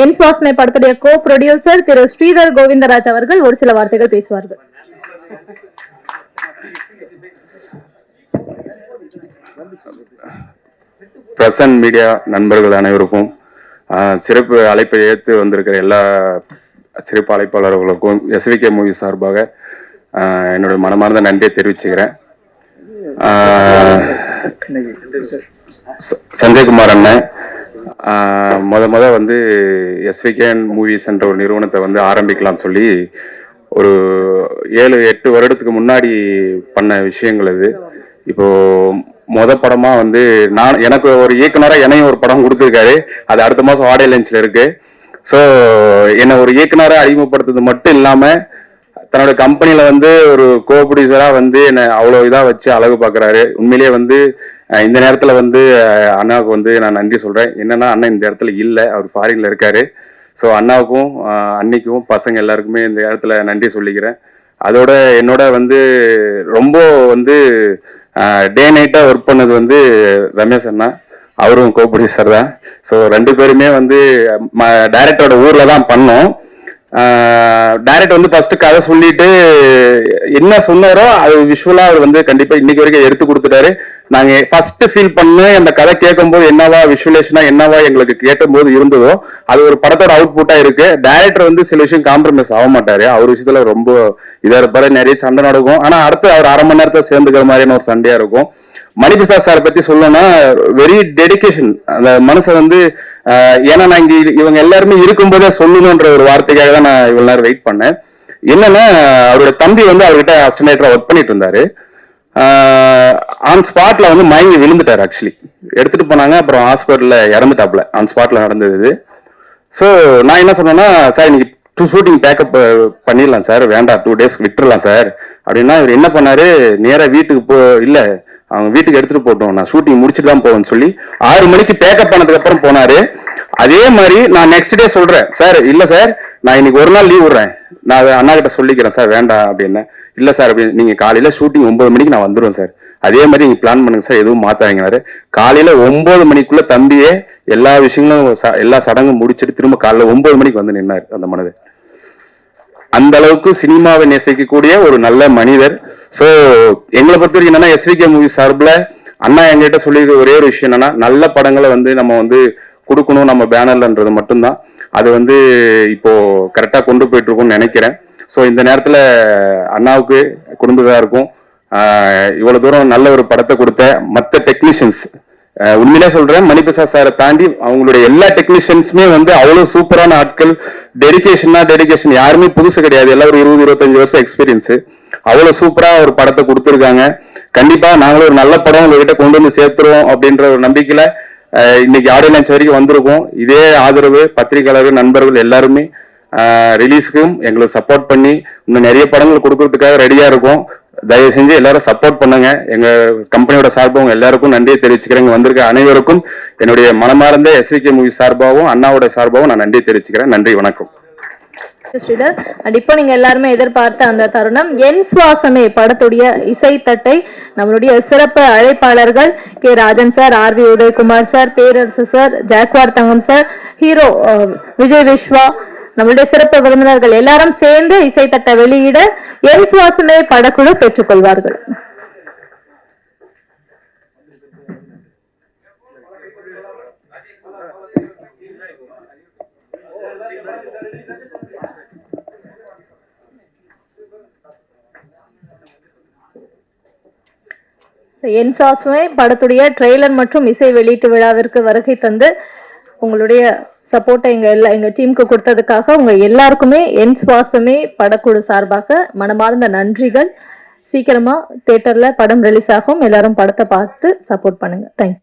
என் சுவாசமே படத்துடைய கோ ப்ரொடியூசர் திரு ஸ்ரீதர் கோவிந்தராஜ் அவர்கள் ஒரு சில வார்த்தைகள் பேசுவார்கள். பிரசன்ட் மீடியா நண்பர்கள் அனைவருக்கும் சிறப்பு அழைப்பை ஏற்று வந்திருக்கிற எல்லா சிறப்பு அழைப்பாளர்களுக்கும் எஸ்விகே மூவி சார்பாக என்னுடைய மனமார்ந்த நன்றியை தெரிவிச்சுக்கிறேன். சஞ்சய்குமார் அண்ணன் முத வந்து எஸ்விகே மூவிஸ் என்ற ஒரு நிறுவனத்தை வந்து ஆரம்பிக்கலாம்னு சொல்லி ஒரு 7-8 வருடத்துக்கு முன்னாடி பண்ண விஷயங்கள் இது. இப்போ படமா வந்து எனக்கு ஒரு இயக்குனராக என்னையும் ஒரு படம் கொடுத்துருக்காரு. அது அடுத்த மாதம் ஆடியோ லான்ச்ல இருக்கு. ஸோ என்னை ஒரு இயக்குனராக அறிமுகப்படுத்துறது மட்டும் இல்லாம தன்னோட கம்பெனில வந்து ஒரு கோ ப்ரொடியூசரா வந்து என்னை அவ்வளோ இதாக வச்சு அழகு பார்க்குறாரு. உண்மையிலேயே வந்து இந்த நேரத்துல வந்து அண்ணாவுக்கு வந்து நான் நன்றி சொல்றேன். என்னன்னா அண்ணா இந்த இடத்துல இல்லை, அவர் ஃபாரின்ல இருக்காரு. ஸோ அண்ணாவுக்கும் அன்னிக்கும் பசங்க எல்லாருக்குமே இந்த இடத்துல நன்றி சொல்லிக்கிறேன். அதோட என்னோட வந்து ரொம்ப வந்து டே நைட்டா ஒர்க் பண்ணது வந்து ரமேஷ் அண்ணா, அவரும் கோ ப்ரொடியூசர் தான். ஸோ 2 பேருமே வந்து டைரக்டரோட ஊர்ல தான் பண்ணோம். டைரக்டர் வந்து ஃபர்ஸ்ட் கதை சொல்லிட்டு என்ன சொன்னாரோ அது விஷுவலா அவர் வந்து கண்டிப்பா இன்னைக்கு வரைக்கும் எடுத்து கொடுத்துட்டாரு. நாங்க ஃபர்ஸ்ட் ஃபீல் பண்ண அந்த கதை கேட்கும் போது என்னவா விஷுவலேஷனா என்னவா எங்களுக்கு கேட்டும் போது இருந்ததோ அது ஒரு படத்தோட அவுட்புட்டா இருக்கு. டைரக்டர் வந்து சில விஷயம் காம்ப்ரமைஸ் ஆக மாட்டாரு. அவர் விஷயத்துல ரொம்ப இதா இருப்பாரு. நிறைய சண்டை நடக்கும். ஆனா அடுத்து அவர் 1/2 மணி நேரத்தை சேர்ந்துக்கிற மாதிரியான ஒரு சண்டையா இருக்கும். மணிபிரசாத் சார் பத்தி சொல்லணும்னா வெரி டெடிகேஷன். அந்த மனசை வந்து ஏன்னா நான் இவங்க எல்லாருமே இருக்கும்போதே சொல்லணும்ன்ற ஒரு வார்த்தைக்காக தான் நான் இவ்வளவு நேரம் வெயிட் பண்ணேன். என்னன்னா அவரோட தம்பி வந்து அவர்கிட்ட அஸ்டிமேட்டரா ஒர்க் பண்ணிட்டு இருந்தாரு. ஆன் ஸ்பாட்ல வந்து மயங்கி விழுந்துட்டாரு. ஆக்சுவலி எடுத்துட்டு போனாங்க. அப்புறம் ஹாஸ்பிட்டல்ல இறந்துட்டாப்ல. ஆன் ஸ்பாட்ல நடந்தது. ஸோ நான் என்ன சொன்னேன்னா, சார் இன்னைக்கு ஷூட்டிங் பேக்கப் பண்ணிடலாம் சார், வேண்டாம் 2 days விட்டுறலாம் சார் அப்படின்னா, இவர் என்ன பண்ணாரு, நேரா வீட்டுக்கு இல்ல அவங்க வீட்டுக்கு எடுத்துட்டு போட்டோம், நான் ஷூட்டிங் முடிச்சுட்டு தான் போவேன்னு சொல்லி 6 மணிக்கு பேக்கப் பண்ணதுக்கு அப்புறம் போனாரு. அதே மாதிரி நான் நெக்ஸ்ட் டே சொல்றேன், சார் இல்ல சார் நான் இன்னைக்கு ஒரு நாள் லீவ் விடுறேன், நான் அண்ணா கிட்ட சொல்லிக்கிறேன் சார் வேண்டாம் அப்படின்னு. இல்ல சார் அப்படி நீங்க காலையில ஷூட்டிங் 9 மணிக்கு நான் வந்துடுவேன் சார், அதே மாதிரி நீங்க பிளான் பண்ணுங்க சார், எதுவும் மாத்தாங்கனாரு. காலையில 9 மணிக்குள்ள தம்பியே எல்லா விஷயங்களும் எல்லா சடங்கும் முடிச்சுட்டு திரும்ப காலையில 9 மணிக்கு வந்து நின்னாரு அந்த மனிதர். அந்த அளவுக்கு சினிமாவை நேசிக்கக்கூடிய ஒரு நல்ல மனிதர். சோ எங்களை பொறுத்த வரைக்கும் என்னன்னா, எஸ்விகே மூவி சார்பில் அண்ணா எங்கிட்ட சொல்லியிருக்க ஒரே ஒரு விஷயம் என்னன்னா, நல்ல படங்களை வந்து நம்ம வந்து கொடுக்கணும் நம்ம பேனர்லன்றது மட்டும்தான். அது வந்து இப்போ கரெக்டா கொண்டு போயிட்டு இருக்கும்னு நினைக்கிறேன். ஸோ இந்த நேரத்துல அண்ணாவுக்கு குடும்பத்தாருக்கும் இவ்வளவு தூரம் நல்ல ஒரு படத்தை கொடுத்த மற்ற டெக்னீஷியன்ஸ், உண்மையிலே சொல்றேன், மணிபிரசாத் சாரை தாண்டி அவங்களுடைய எல்லா டெக்னீஷியன்ஸுமே வந்து அவ்வளவு சூப்பரான ஆட்கள். டெடிகேஷன் யாருமே புதுசு கிடையாது. எல்லாம் ஒரு 20-25 வருஷம் எக்ஸ்பீரியன்ஸ். அவ்வளவு சூப்பரா ஒரு படத்தை கொடுத்துருக்காங்க. கண்டிப்பா நாங்களும் ஒரு நல்ல படம் உங்ககிட்ட கொண்டு வந்து சேர்த்துருவோம் அப்படின்ற ஒரு நம்பிக்கையில இன்னைக்கு ஆடியோ லான்ச் வரைக்கும் வந்திருக்கோம். இதே ஆதரவு பத்திரிகையாளர்கள் நண்பர்கள் எல்லாருமே ரிலீஸ்க்கும் எங்களுக்கு சப்போர்ட் பண்ணி இன்னும் நிறைய படங்கள் கொடுக்கறதுக்காக ரெடியா இருக்கும். தயவு செஞ்சு எல்லாரும் சப்போர்ட் பண்ணுங்க. எங்க கம்பெனியோட சார்பாகவும் எல்லாருக்கும் நன்றியை தெரிவிச்சுக்கிறேன். வந்திருக்க அனைவருக்கும் என்னுடைய மனமார்ந்த எஸ்விகே மூவி சார்பாகவும் அண்ணாவோட சார்பாகவும் நான் நன்றியை தெரிவிச்சுக்கிறேன். நன்றி, வணக்கம். ஸ்ரீதர், இப்போ நீங்க எல்லாருமே எதிர்பார்த்த அந்த தருணம், என் சுவாசமே படத்துடைய இசைத்தட்டை நம்மளுடைய சிறப்பு அழைப்பாளர்கள் K Rajan sir, RV Udhayakumar sir, Perarasu sir, Jaguar Thangam sir, hero Vijay Vishwa, நம்மளுடைய சிறப்பு விருந்தினர்கள் எல்லாரும் சேர்ந்து இசைத்தட்டை வெளியிட என் சுவாசமே படக்குழு பெற்றுக்கொள்வார்கள். என் சுவாசமே படத்துடைய ட்ரெய்லர் மற்றும் இசை வெளியீட்டு விழாவிற்கு வருகை தந்து உங்களுடைய சப்போர்ட்டை எங்க டீமுக்கு கொடுத்ததுக்காக உங்க எல்லாருக்குமே என் சுவாசமே படக்குழு சார்பாக மனமார்ந்த நன்றிகள். சீக்கிரமா தியேட்டர்ல படம் ரிலீஸ் ஆகும். எல்லாரும் படத்தை பார்த்து சப்போர்ட் பண்ணுங்க. தேங்க்யூ.